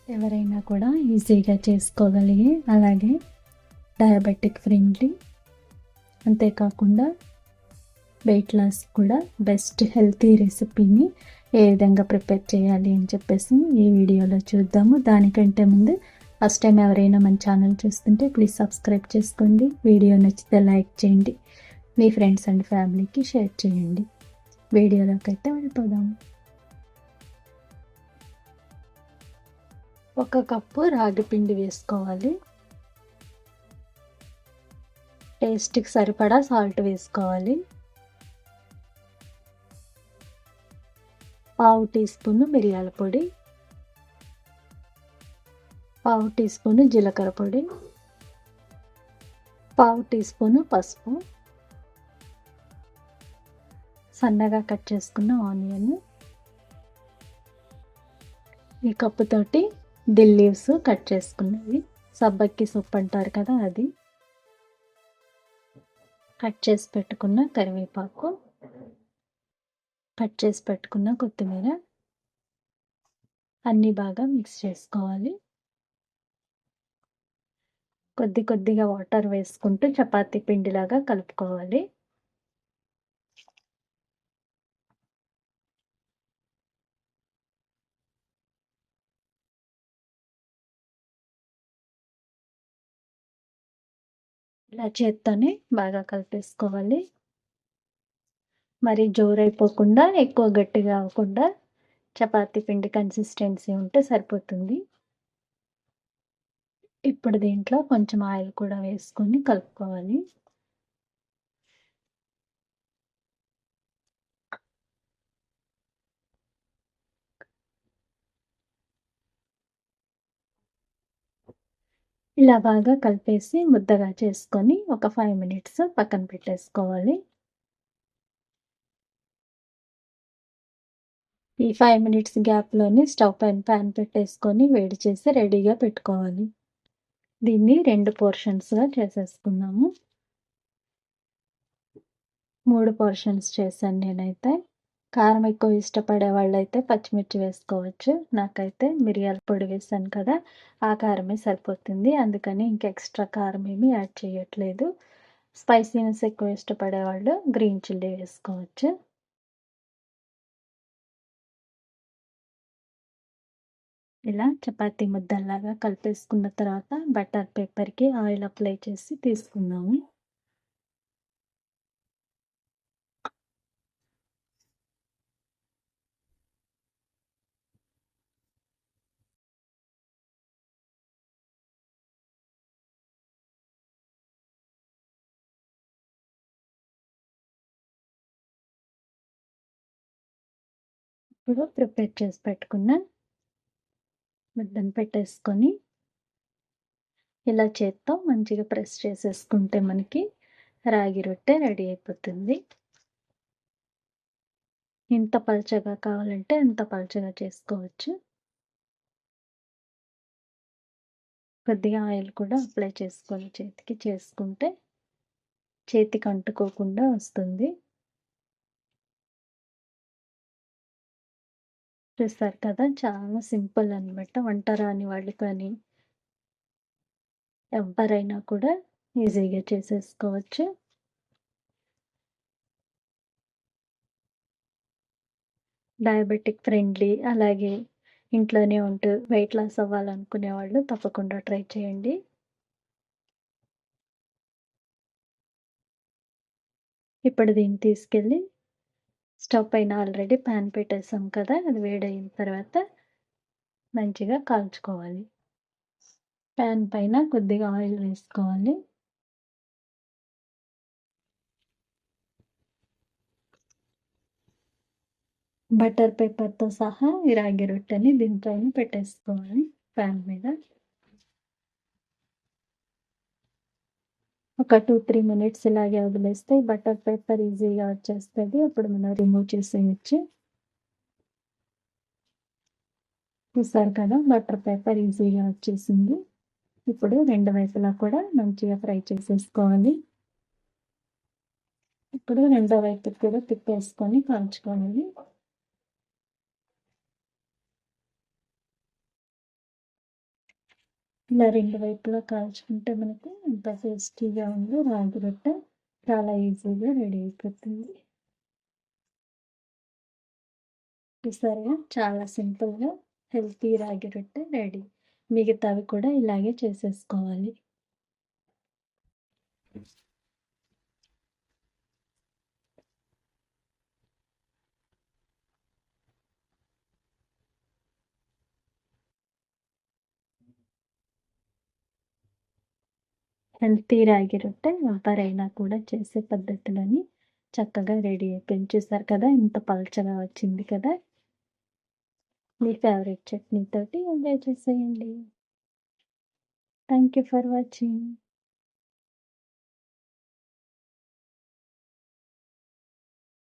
ఎవరైనా కూడా ఈజీగా చేసుకోగలిగే, అలాగే డయాబెటిక్ ఫ్రెండ్లీ, అంతేకాకుండా వెయిట్ లాస్ కూడా బెస్ట్ హెల్తీ రెసిపీని ఏ విధంగా ప్రిపేర్ చేయాలి అని చెప్పేసి ఈ వీడియోలో చూద్దాము. దానికంటే ముందు ఫస్ట్ టైం ఎవరైనా మన ఛానల్ చూస్తుంటే ప్లీజ్ సబ్స్క్రైబ్ చేసుకోండి. వీడియో నచ్చితే లైక్ చేయండి, మీ ఫ్రెండ్స్ అండ్ ఫ్యామిలీకి షేర్ చేయండి. వీడియోలోకి అయితే వెళ్ళిపోదాము. 1 కప్పు రాగి పిండి వేసుకోవాలి. టేస్ట్కి సరిపడా సాల్ట్ వేసుకోవాలి. 1/2 టీ స్పూన్ మిరియాల పొడి, 1/2 టీ స్పూన్ జీలకర్ర పొడి, 1/2 టీ స్పూన్ పసుపు, సన్నగా కట్ చేసుకున్న ఆనియన్, ఈ కప్పుతోటి దిల్ లీవ్స్ కట్ చేసుకున్నవి, సబ్బక్కి సొప్పు అంటారు కదా అది, కట్ చేసి పెట్టుకున్న కరివేపాకు, కట్ చేసి పెట్టుకున్న కొత్తిమీర అన్నీ బాగా మిక్స్ చేసుకోవాలి. కొద్దిగా వాటర్ వేసుకుంటూ చపాతీ పిండిలాగా కలుపుకోవాలి. ఇలా చేత్తోనే బాగా కలిపేసుకోవాలి. మరి జోరైపోకుండా ఎక్కువ గట్టిగా అవ్వకుండా చపాతీ పిండి కన్సిస్టెన్సీ ఉంటే సరిపోతుంది. ఇప్పుడు దీంట్లో కొంచెం ఆయిల్ కూడా వేసుకొని కలుపుకోవాలి. ఇలా బాగా కలిపేసి ముద్దగా చేసుకొని ఒక 5 మినిట్స్ పక్కన పెట్టేసుకోవాలి. ఈ 5 మినిట్స్ గ్యాప్‌లోనే స్టవ్ పైన పాన్ పెట్టేసుకొని వేడి చేసి రెడీగా పెట్టుకోవాలి. దీన్ని 2 పోర్షన్స్‌గా చేసేసుకుందాము. 3 పోర్షన్స్ చేశాను నేనైతే. కారం ఎక్కువ ఇష్టపడే వాళ్ళైతే పచ్చిమిర్చి వేసుకోవచ్చు. నాకైతే మిరియాల పొడి వేశాను కదా, ఆ కారమే సరిపోతుంది. అందుకని ఇంక ఎక్స్ట్రా కారం ఏమీ యాడ్ చేయట్లేదు. స్పైసీనెస్ ఎక్కువ ఇష్టపడే వాళ్ళు గ్రీన్ చిల్లీ వేసుకోవచ్చు. ఇలా చపాతీ ముద్దల్లాగా కలిపేసుకున్న తర్వాత బటర్ పేపర్‌కి ఆయిల్ అప్లై చేసి తీసుకుందాము. ఇప్పుడు ప్రిపేర్ చేసి పెట్టుకున్న ముద్దను పెట్టేసుకొని ఇలా చేత్తో మంచిగా ప్రెస్ చేసేసుకుంటే మనకి రాగి రొట్టె రెడీ అయిపోతుంది. ఎంత పల్చగా కావాలంటే అంత పల్చగా చేసుకోవచ్చు. కొద్దిగా ఆయిల్ కూడా అప్లై చేసుకొని చేతికి చేసుకుంటే చేతికి అంటుకోకుండా వస్తుంది. చూస్తారు కదా, చాలా సింపుల్ అనమాట. వంట రాని వాళ్ళు కానీ ఎవ్వరైనా కూడా ఈజీగా చేసేసుకోవచ్చు. డయాబెటిక్ ఫ్రెండ్లీ, అలాగే ఇంట్లోనే ఉంటూ వెయిట్ లాస్ అవ్వాలనుకునే వాళ్ళు తప్పకుండా ట్రై చేయండి. ఇప్పుడు దీన్ని తీసుకెళ్ళి స్టవ్ పైన ఆల్రెడీ ప్యాన్ పెట్టేసాం కదా, అది వేడయిన తర్వాత మంచిగా కాల్చుకోవాలి. ప్యాన్ పైన కొద్దిగా ఆయిల్ వేసుకోవాలి. బటర్ పేపర్‌తో సహా ఈ రాగి రొట్టెని దీనిపైన పెట్టేసుకోవాలి ప్యాన్ మీద. ఒక 2-3 మినిట్స్ ఇలాగే వదిలేస్తే ఈ బటర్ పేపర్ ఈజీగా వచ్చేస్తది. అప్పుడు మనం రిమూవ్ చేసేయొచ్చు. చూసారు కదా, బటర్ పేపర్ ఈజీగా వచ్చేసింది. ఇప్పుడు 2 వైపులా కూడా మంచిగా ఫ్రై చేసేసుకోవాలి. ఇప్పుడు రెండో వైపుకి కూడా తిప్పేసుకొని కాల్చుకోవాలి. ఇలా 2 వైపులా కాల్చుకుంటే మనకు ఎంత టేస్టీగా ఉందో రాగి రొట్టె చాలా ఈజీగా రెడీ అయిపోతుంది. చూసారుగా చాలా సింపుల్‌గా హెల్తీ రాగి రొట్టె రెడీ. మిగతావి కూడా ఇలాగే చేసేసుకోవాలి. హెల్తీ రాగి రొట్టె ఎవరైనా కూడా చేసే పద్ధతులని చక్కగా రెడీ అయిపోయింది. చూసారు కదా! ఎంత పల్చగా వచ్చింది కదా! మీ ఫేవరెట్ చట్నీతోటి ఎంజాయ్ చేసేయండి. Thank you for watching.